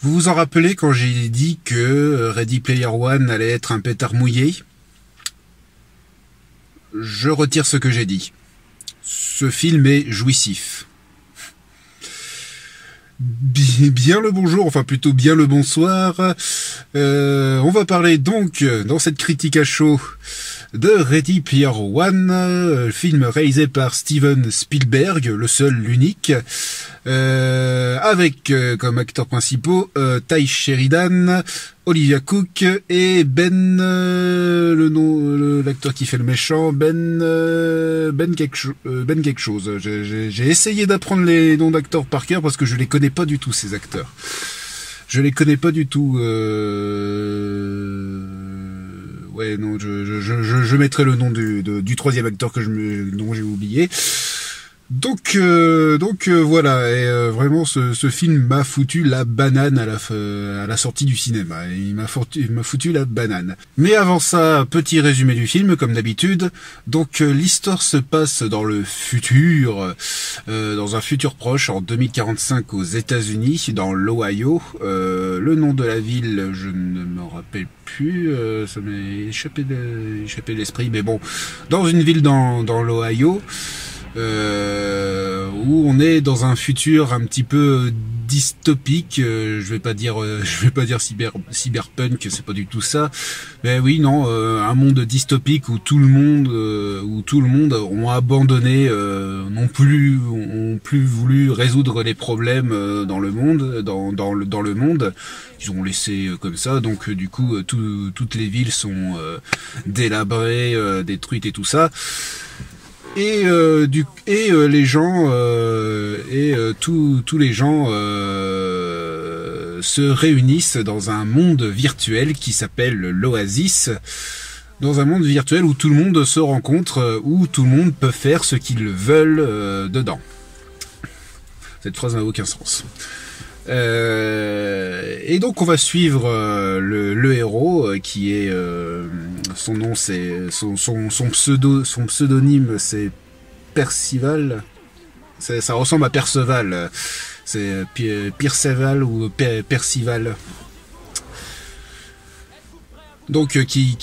Vous vous en rappelez quand j'ai dit que Ready Player One allait être un pétard mouillé? Je retire ce que j'ai dit. Ce film est jouissif. Bien le bonjour, enfin plutôt bien le bonsoir. On va parler donc, dans cette critique à chaud, de Ready Player One, film réalisé par Steven Spielberg, le seul, l'unique, avec comme acteurs principaux Tye Sheridan, Olivia Cooke et Ben, l'acteur qui fait le méchant, Ben quelque chose. J'ai essayé d'apprendre les noms d'acteurs par cœur parce que je les connais pas du tout, ces acteurs. Je les connais pas du tout. Ouais, non, je mettrai le nom du troisième acteur dont j'ai oublié. Donc voilà, et vraiment ce film m'a foutu la banane à la sortie du cinéma. Il m'a foutu la banane. Mais avant ça, petit résumé du film comme d'habitude. Donc l'histoire se passe dans le futur, dans un futur proche, en 2045 aux États-Unis, dans l'Ohio. Le nom de la ville, je ne me rappelle plus, ça m'est échappé de l'esprit, mais bon, dans une ville dans l'Ohio. Où on est dans un futur un petit peu dystopique, je vais pas dire cyberpunk, c'est pas du tout ça, mais oui, non, un monde dystopique où tout le monde ont abandonné, n'ont plus voulu résoudre les problèmes dans le monde, dans le monde, ils ont laissé comme ça, donc du coup toutes les villes sont délabrées, détruites et tout ça. Et les gens tous les gens se réunissent dans un monde virtuel qui s'appelle l'Oasis, dans un monde virtuel où tout le monde se rencontre, où tout le monde peut faire ce qu'ils veulent dedans. Cette phrase n'a aucun sens. Et donc on va suivre le héros qui est son nom, c'est son pseudonyme, c'est Percival. Ça ressemble à Perceval. C'est Perceval ou Percival. Donc qui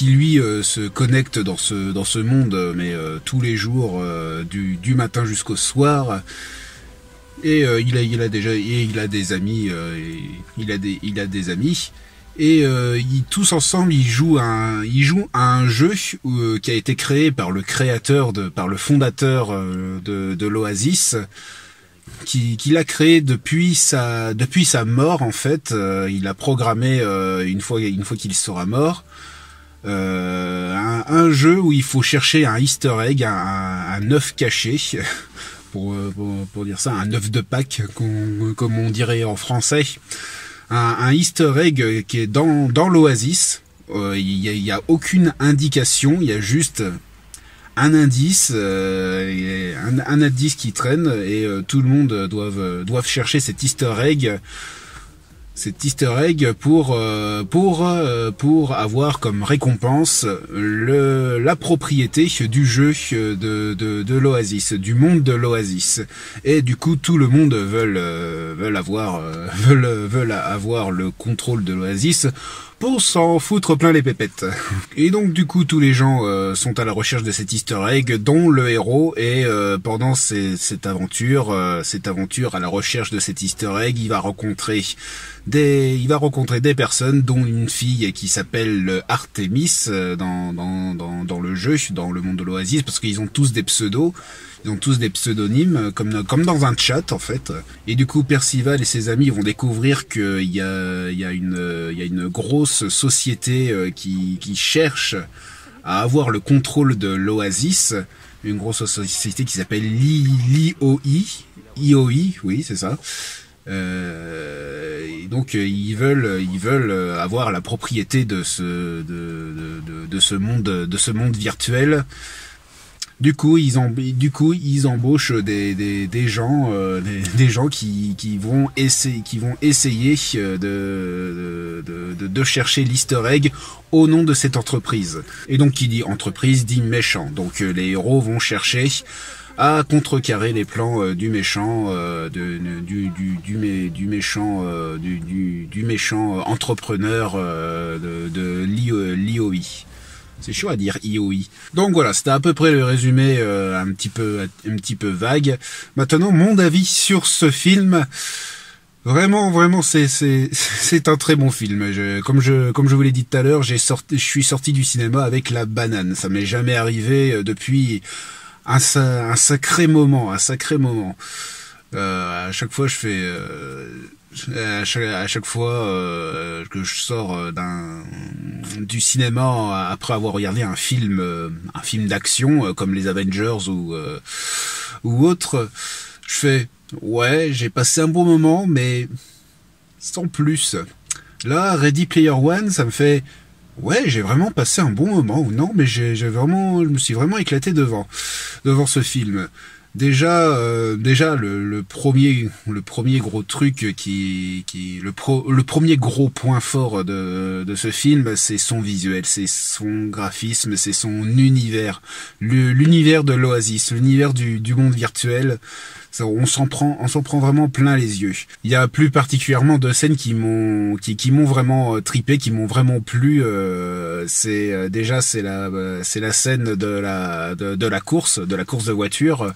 lui se connecte dans ce monde, mais tous les jours, du matin jusqu'au soir. Et il a des amis, et tous ensemble ils jouent à un jeu qui a été créé par le fondateur de l'Oasis, qui l'a créé depuis sa mort en fait. Il a programmé une fois qu'il sera mort. Un jeu où il faut chercher un Easter egg, un œuf caché. Pour dire ça, un œuf de Pâques, comme on dirait en français, un Easter egg qui est dans l'Oasis. Il y a aucune indication, il y a juste un indice, un indice qui traîne, et tout le monde doivent chercher cet Easter egg. Pour avoir comme récompense la propriété du jeu de l'Oasis, du monde de l'Oasis. Et du coup tout le monde veulent avoir le contrôle de l'Oasis pour s'en foutre plein les pépettes. Et donc du coup tous les gens sont à la recherche de cet Easter egg, dont le héros, et pendant cette aventure à la recherche de cet Easter egg, il va rencontrer des personnes, dont une fille qui s'appelle Artemis dans le jeu, dans le monde de l'Oasis, parce qu'ils ont tous des pseudos. Ils ont tous des pseudonymes, comme dans un chat en fait. Et du coup, Percival et ses amis vont découvrir qu'il y a une grosse société qui cherche à avoir le contrôle de l'Oasis. Une grosse société qui s'appelle l'IOI. IOI, oui, c'est ça. Et donc ils veulent avoir la propriété de ce monde virtuel. Du coup, ils embauchent des gens qui vont essayer de chercher l'Easter egg au nom de cette entreprise. Et donc, qui dit entreprise dit méchant. Donc, les héros vont chercher à contrecarrer les plans du méchant, du méchant entrepreneur de l'IOI. C'est chaud à dire, IOI. Donc voilà, c'était à peu près le résumé un petit peu vague. Maintenant, mon avis sur ce film. Vraiment, c'est un très bon film. Comme je vous l'ai dit tout à l'heure, je suis sorti du cinéma avec la banane. Ça m'est jamais arrivé depuis un sacré moment. À chaque fois, je fais, à chaque fois que je sors du cinéma après avoir regardé un film d'action comme les Avengers ou autre, je fais ouais, j'ai passé un bon moment, mais sans plus. Là, Ready Player One, ça me fait ouais, j'ai vraiment passé un bon moment. Ou non, mais je me suis vraiment éclaté devant ce film. Déjà le premier gros truc le premier gros point fort de ce film, c'est son visuel, c'est son graphisme, c'est son univers, l'univers de l'Oasis, l'univers du monde virtuel. On s'en prend vraiment plein les yeux. Il y a plus particulièrement deux scènes qui m'ont vraiment tripé, qui m'ont vraiment plu. C'est la scène de la course de voiture.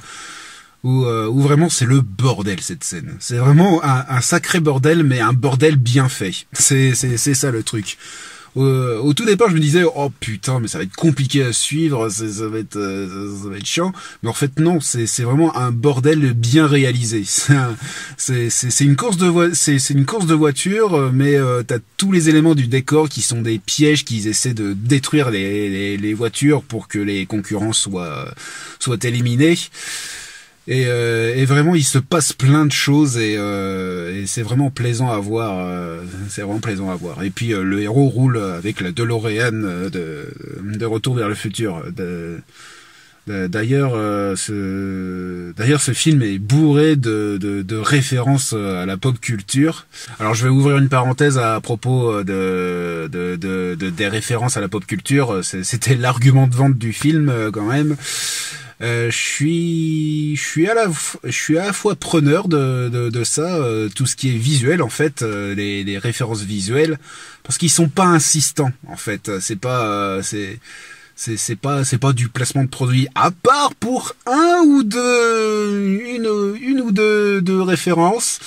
Où vraiment c'est le bordel cette scène. C'est vraiment un sacré bordel, mais un bordel bien fait. C'est ça le truc. Au tout départ, je me disais oh putain, mais ça va être compliqué à suivre, ça va être chiant. Mais en fait non, c'est vraiment un bordel bien réalisé. C'est une course de voiture, mais t'as tous les éléments du décor qui sont des pièges qu'ils essaient de détruire les voitures pour que les concurrents soient éliminés. Et vraiment, il se passe plein de choses et c'est vraiment plaisant à voir. Et puis le héros roule avec la DeLorean de Retour vers le futur. D'ailleurs, ce film est bourré de références à la pop culture. Alors, je vais ouvrir une parenthèse à propos des références à la pop culture. C'était l'argument de vente du film, quand même. Je suis à la fois preneur de ça, tout ce qui est visuel en fait, les références visuelles, parce qu'ils sont pas insistants en fait. C'est pas du placement de produit, à part pour une ou deux références.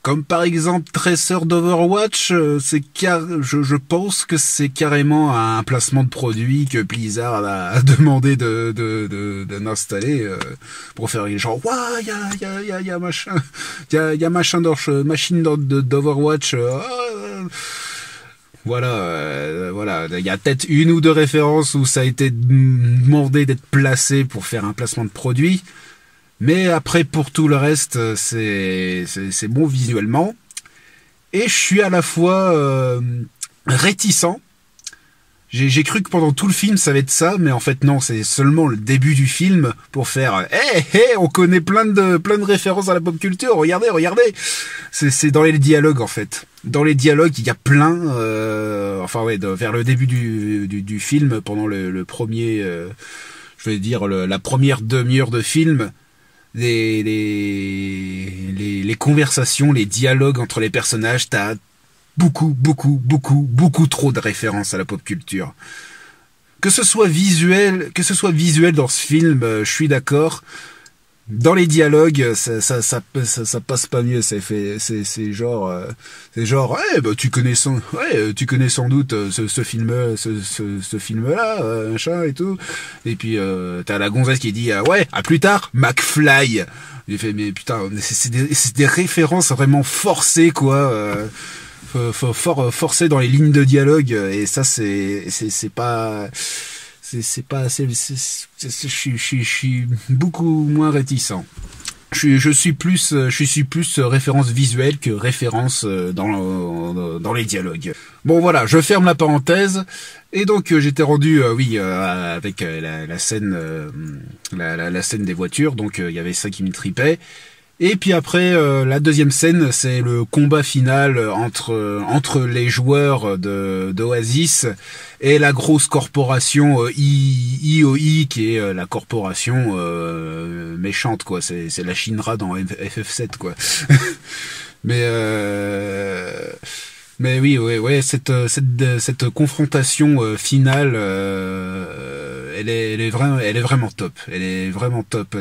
Comme par exemple Tracer d'Overwatch, je pense que c'est carrément un placement de produit que Blizzard a demandé d'installer pour faire genre waouh, il y a machin machine d'Overwatch. Voilà, il y a peut-être une ou deux références où ça a été demandé d'être placé pour faire un placement de produit. Mais après, pour tout le reste, c'est bon visuellement. Et je suis à la fois réticent. J'ai cru que pendant tout le film, ça va être ça, mais en fait non, c'est seulement le début du film pour faire on connaît plein de références à la pop culture, regardez. C'est dans les dialogues en fait. Dans les dialogues, il y a plein vers le début du film, pendant le premier je vais dire la première demi-heure de film. Les conversations, les dialogues entre les personnages, t'as beaucoup trop de références à la pop culture. Que ce soit visuel dans ce film, je suis d'accord. Dans les dialogues, ça passe pas mieux. C'est genre, tu connais sans doute ce film-là, machin et tout. Et puis t'as la gonzesse qui dit ouais, à plus tard, McFly. J'ai fait mais putain, c'est des références vraiment forcées quoi. Forcées dans les lignes de dialogue, et ça c'est pas assez. Je suis beaucoup moins réticent. Je suis plus référence visuelle que référence dans les dialogues. Bon voilà, je ferme la parenthèse. Et donc j'étais rendu avec la scène la scène des voitures. Donc il y avait ça qui me tripait. Et puis après, la deuxième scène, c'est le combat final entre les joueurs de d'Oasis et la grosse corporation IOI, qui est la corporation méchante, quoi. C'est la Shinra dans FF7, quoi. Mais mais oui, ouais, cette confrontation finale, elle est vraiment top. Elle est vraiment top.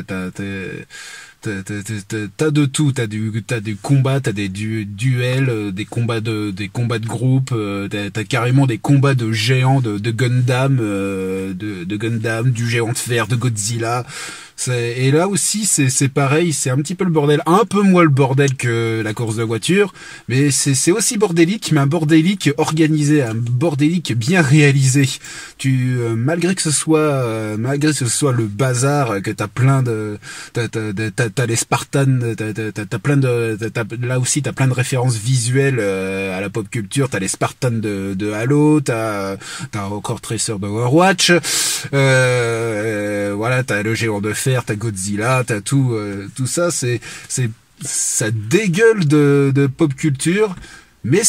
T'as de tout, t'as du combat, t'as des duels, des combats de groupe, t'as carrément des combats de géants, de Gundam, de Gundam, du géant de fer, de Godzilla. Et là aussi, c'est pareil, c'est un petit peu le bordel, un peu moins le bordel que la course de voiture, mais c'est aussi bordélique, mais un bordélique organisé, un bordélique bien réalisé. Malgré que ce soit le bazar, que t'as plein de, t'as les Spartans, t'as plein de, là aussi t'as plein de références visuelles à la pop culture. T'as les Spartans de Halo, t'as encore Tracer de Overwatch, voilà, t'as le géant de fer, t'as Godzilla, t'as tout ça, ça dégueule de pop culture, mais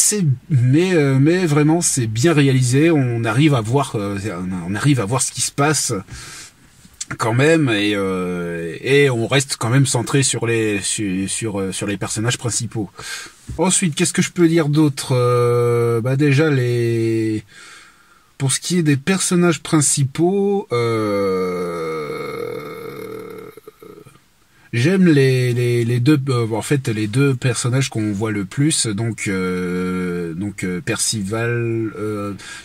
mais vraiment c'est bien réalisé. On arrive à voir ce qui se passe quand même, et on reste quand même centré sur les personnages principaux. Ensuite, qu'est-ce que je peux dire d'autre? Déjà pour ce qui est des personnages principaux, j'aime les deux, en fait les deux personnages qu'on voit le plus, donc Percival.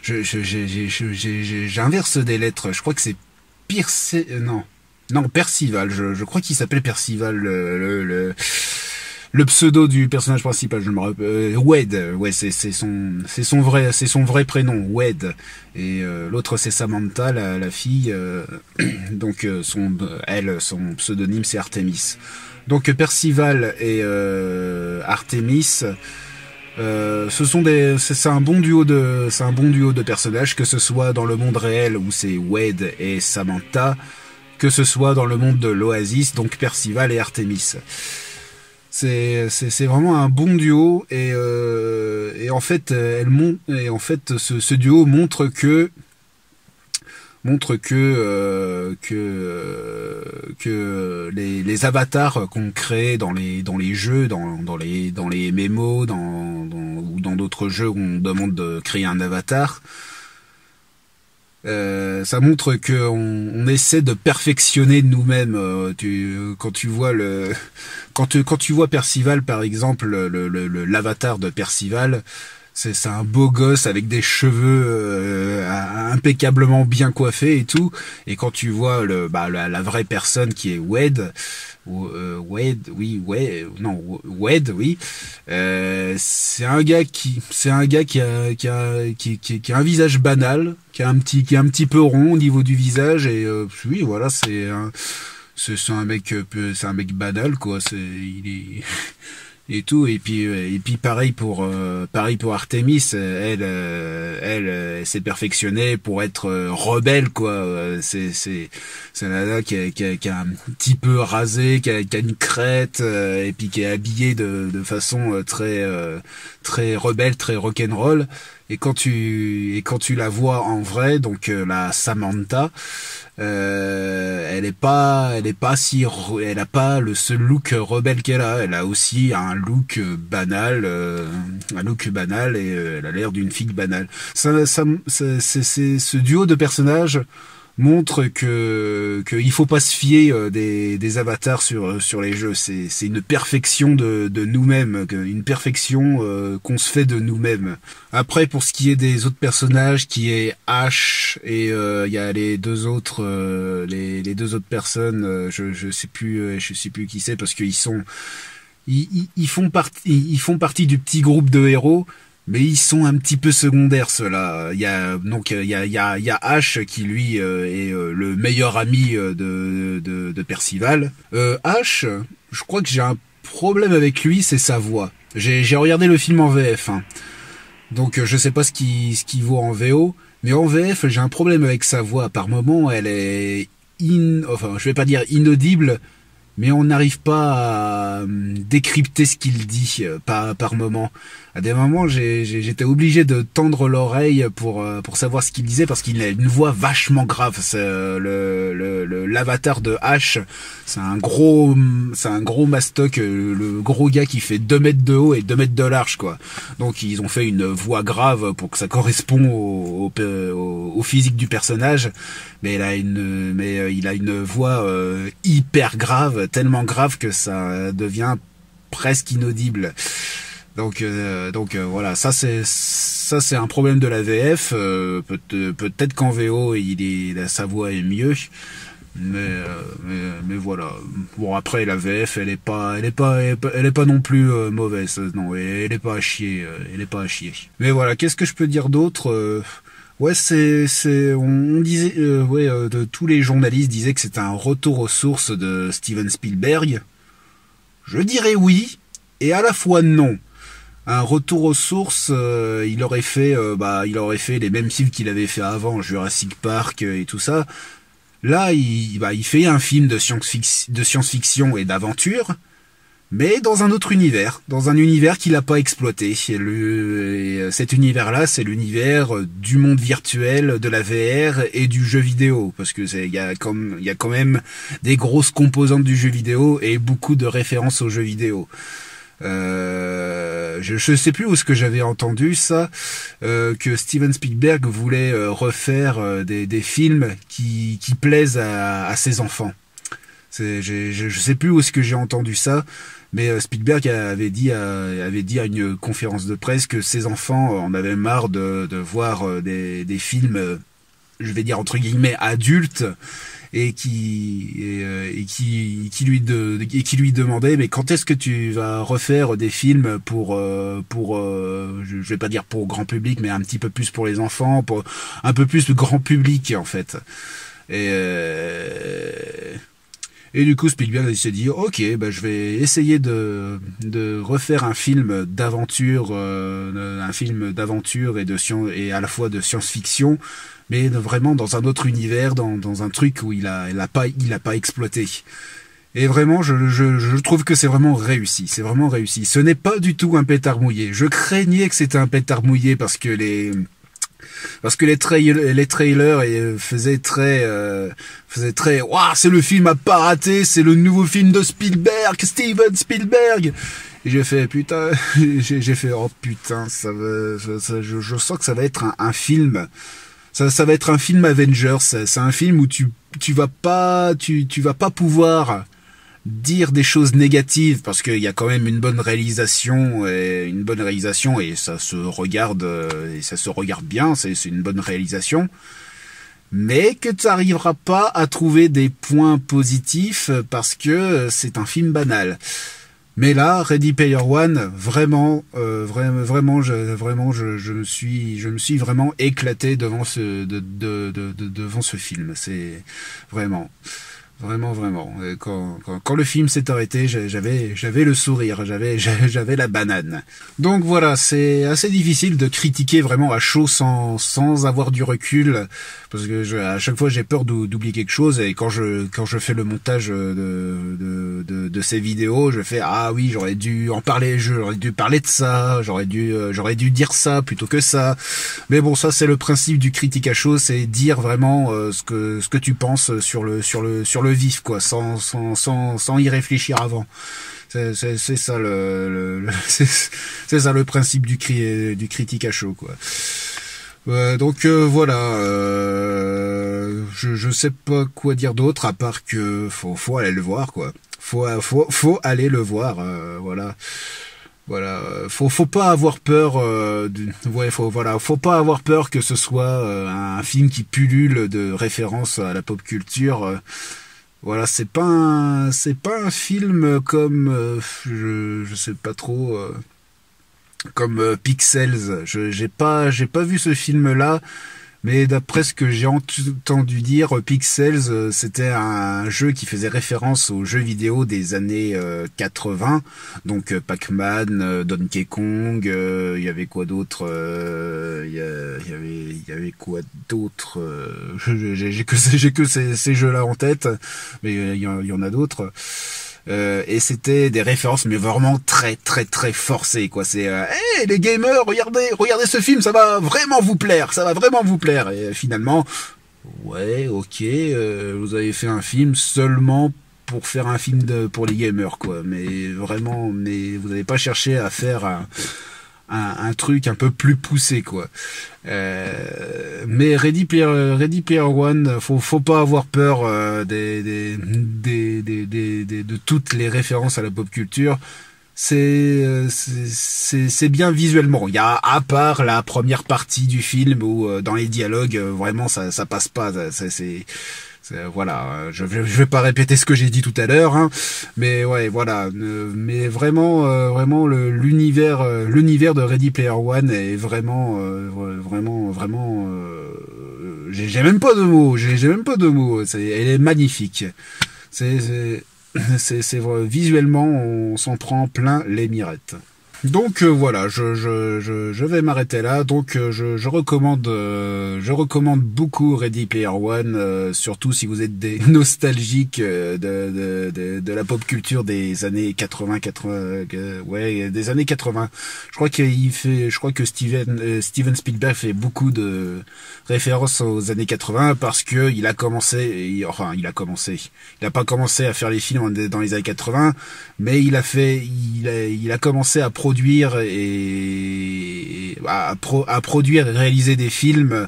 J'inverse des lettres. Je crois que c'est Percival. Je crois qu'il s'appelle Percival, le pseudo du personnage principal. Je me rappelle. Wade. Ouais, c'est son vrai prénom, Wade. Et l'autre c'est Samantha, la fille. Donc son pseudonyme c'est Artemis. Donc Percival et Artemis, c'est un bon duo de personnages, que ce soit dans le monde réel où c'est Wade et Samantha, que ce soit dans le monde de l'Oasis, donc Percival et Artemis. C'est vraiment un bon duo, et en fait ce duo montre que les avatars qu'on crée dans les jeux, dans les MMO, ou dans d'autres jeux où on demande de créer un avatar, ça montre que on essaie de perfectionner nous-mêmes. Quand tu vois Percival, par exemple, l'avatar de Percival, c'est un beau gosse avec des cheveux impeccablement bien coiffés et tout. Et quand tu vois la vraie personne qui est Wade, Wade, c'est un gars qui a un visage banal, qui est un petit peu rond au niveau du visage, et oui, voilà, c'est un mec banal, quoi. Il est et tout. Et puis pareil pour Artemis, elle s'est perfectionnée pour être rebelle, quoi. C'est un nana qui a un petit peu rasé, qui a une crête, et puis qui est habillée de façon très rebelle, très rock'n'roll. Et quand tu la vois en vrai, donc la Samantha, elle a pas le seul look rebelle qu'elle a. Elle a aussi un look banal, et elle a l'air d'une fille banale. Ce duo de personnages montre que il faut pas se fier des avatars sur les jeux. C'est une perfection de nous-mêmes, une perfection qu'on se fait de nous-mêmes. Après, pour ce qui est des autres personnages, qui est Ash, et il y a les deux autres personnes, je sais plus qui c'est, parce qu'ils font partie du petit groupe de héros. Mais ils sont un petit peu secondaires, ceux-là. Il y a Ash qui lui est le meilleur ami de Percival. Ash, je crois que j'ai un problème avec lui, c'est sa voix. J'ai regardé le film en VF, hein. Donc je sais pas ce qui vaut en VO, mais en VF j'ai un problème avec sa voix. Par moments elle est je vais pas dire inaudible, mais on n'arrive pas à décrypter ce qu'il dit par moment. À des moments, j'étais obligé de tendre l'oreille pour savoir ce qu'il disait, parce qu'il a une voix vachement grave. C'est l'avatar de Ash, c'est un gros mastoc, le gros gars qui fait 2 mètres de haut et 2 mètres de large, quoi. Donc ils ont fait une voix grave pour que ça corresponde au physique du personnage, mais il a une voix hyper grave, tellement grave que ça devient presque inaudible. Donc voilà, ça c'est un problème de la VF. Peut-être qu'en VO sa voix est mieux, mais voilà. Bon, après la VF elle est pas non plus mauvaise. Non, elle est pas à chier. Mais voilà, qu'est-ce que je peux dire d'autre? Ouais, on disait, de tous les journalistes disaient que c'était un retour aux sources de Steven Spielberg. Je dirais oui, et à la fois non. Un retour aux sources, il aurait fait les mêmes films qu'il avait fait avant, Jurassic Park et tout ça. Là, il fait un film de science-fiction et d'aventure, mais dans un autre univers, dans un univers qu'il n'a pas exploité. Et cet univers-là, c'est l'univers du monde virtuel, de la VR et du jeu vidéo, parce que il y a quand même des grosses composantes du jeu vidéo et beaucoup de références au jeu vidéo. Je sais plus où est-ce que j'avais entendu ça, que Steven Spielberg voulait refaire des films qui plaisent à ses enfants. Je sais plus où est-ce que j'ai entendu ça, mais Spielberg avait dit à une conférence de presse que ses enfants en avaient marre de voir des films, je vais dire entre guillemets adultes, et qui lui demandait, mais quand est-ce que tu vas refaire des films pour je vais pas dire pour grand public, mais un petit peu plus pour les enfants, pour un peu plus grand public en fait. Et du coup, Spielberg il s'est dit, ok, je vais essayer de refaire un film d'aventure, et à la fois de science-fiction, mais vraiment dans un autre univers, dans un truc où il a pas exploité. Et vraiment, je trouve que c'est vraiment réussi. C'est vraiment réussi. Ce n'est pas du tout un pétard mouillé. Je craignais que c'était un pétard mouillé parce que les trailers faisaient très waouh, c'est le film à pas rater, c'est le nouveau film de Steven Spielberg. Et j'ai fait putain, j'ai fait oh putain, je sens que ça va être un film. Ça va être un film Avengers. C'est un film où tu vas pas pouvoir dire des choses négatives, parce qu'il y a quand même une bonne réalisation et ça se regarde bien, c'est une bonne réalisation, mais que tu n'arriveras pas à trouver des points positifs parce que c'est un film banal. Mais là, Ready Player One, vraiment, je me suis vraiment éclaté devant devant ce film. C'est vraiment. Et quand le film s'est arrêté, j'avais le sourire, j'avais la banane. Donc voilà, c'est assez difficile de critiquer vraiment à chaud sans avoir du recul, parce que à chaque fois j'ai peur d'oublier quelque chose, et quand je fais le montage de ces vidéos, je fais ah oui, j'aurais dû en parler, j'aurais dû parler de ça, j'aurais dû dire ça plutôt que ça. Mais bon, ça c'est le principe du critique à chaud, c'est dire vraiment ce que tu penses sur le vif, quoi, sans y réfléchir avant. C'est ça c'est ça le principe du critique à chaud, quoi. Donc voilà, je sais pas quoi dire d'autre à part que faut aller le voir, quoi. Faut aller le voir, voilà. Voilà, faut pas avoir peur faut pas avoir peur que ce soit un film qui pullule de références à la pop culture. Voilà, c'est pas un film comme je sais pas trop, comme Pixels. J'ai pas vu ce film-là, mais d'après ce que j'ai entendu dire, Pixels, c'était un jeu qui faisait référence aux jeux vidéo des années 80, donc Pac-Man, Donkey Kong, il y avait quoi d'autre, il y avait quoi d'autre, j'ai que ces jeux-là en tête, mais il y en a d'autres. et c'était des références mais vraiment très très très forcées quoi. C'est hey, les gamers, regardez ce film, ça va vraiment vous plaire, et finalement ouais, ok, vous avez fait un film seulement pour faire un film pour les gamers quoi, mais vous n'avez pas cherché à faire un truc un peu plus poussé quoi. Mais Ready Player One, faut pas avoir peur de toutes les références à la pop culture. C'est bien visuellement. Il y a, à part la première partie du film où dans les dialogues vraiment ça passe pas. Voilà, je vais pas répéter ce que j'ai dit tout à l'heure, hein, mais ouais, voilà, mais vraiment l'univers de Ready Player One est vraiment j'ai même pas de mots, elle est magnifique. Visuellement, on s'en prend plein les mirettes. Donc voilà, je vais m'arrêter là. Donc je recommande beaucoup Ready Player One, surtout si vous êtes des nostalgiques de la pop culture des années 80, ouais, des années 80. Je crois que Steven Spielberg fait beaucoup de références aux années 80 parce que il a pas commencé à faire les films dans les années 80, mais il a commencé à produire et à produire et réaliser des films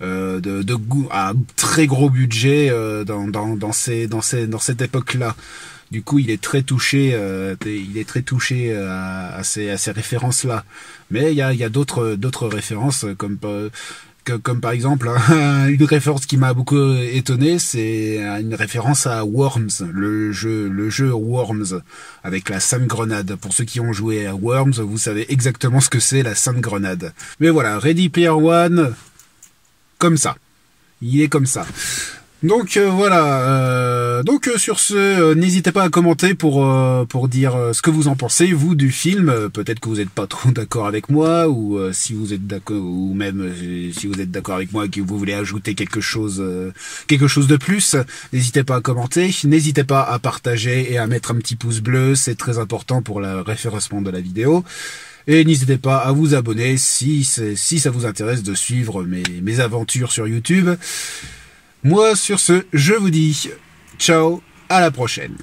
à très gros budget dans cette époque-là. Du coup, il est très touché à ces références-là. Mais il y a d'autres références comme par exemple une référence qui m'a beaucoup étonné, c'est une référence à Worms, le jeu Worms avec la Sainte Grenade. Pour ceux qui ont joué à Worms, vous savez exactement ce que c'est la Sainte Grenade. Mais voilà, Ready Player One, comme ça, il est comme ça. Donc voilà. Donc sur ce, n'hésitez pas à commenter pour dire ce que vous en pensez vous du film. Peut-être que vous n'êtes pas trop d'accord avec moi, ou si vous êtes d'accord, ou même si vous êtes d'accord avec moi et que vous voulez ajouter quelque chose de plus. N'hésitez pas à commenter. N'hésitez pas à partager et à mettre un petit pouce bleu. C'est très important pour le référencement de la vidéo. Et n'hésitez pas à vous abonner si ça vous intéresse de suivre mes aventures sur YouTube. Moi, sur ce, je vous dis ciao, à la prochaine.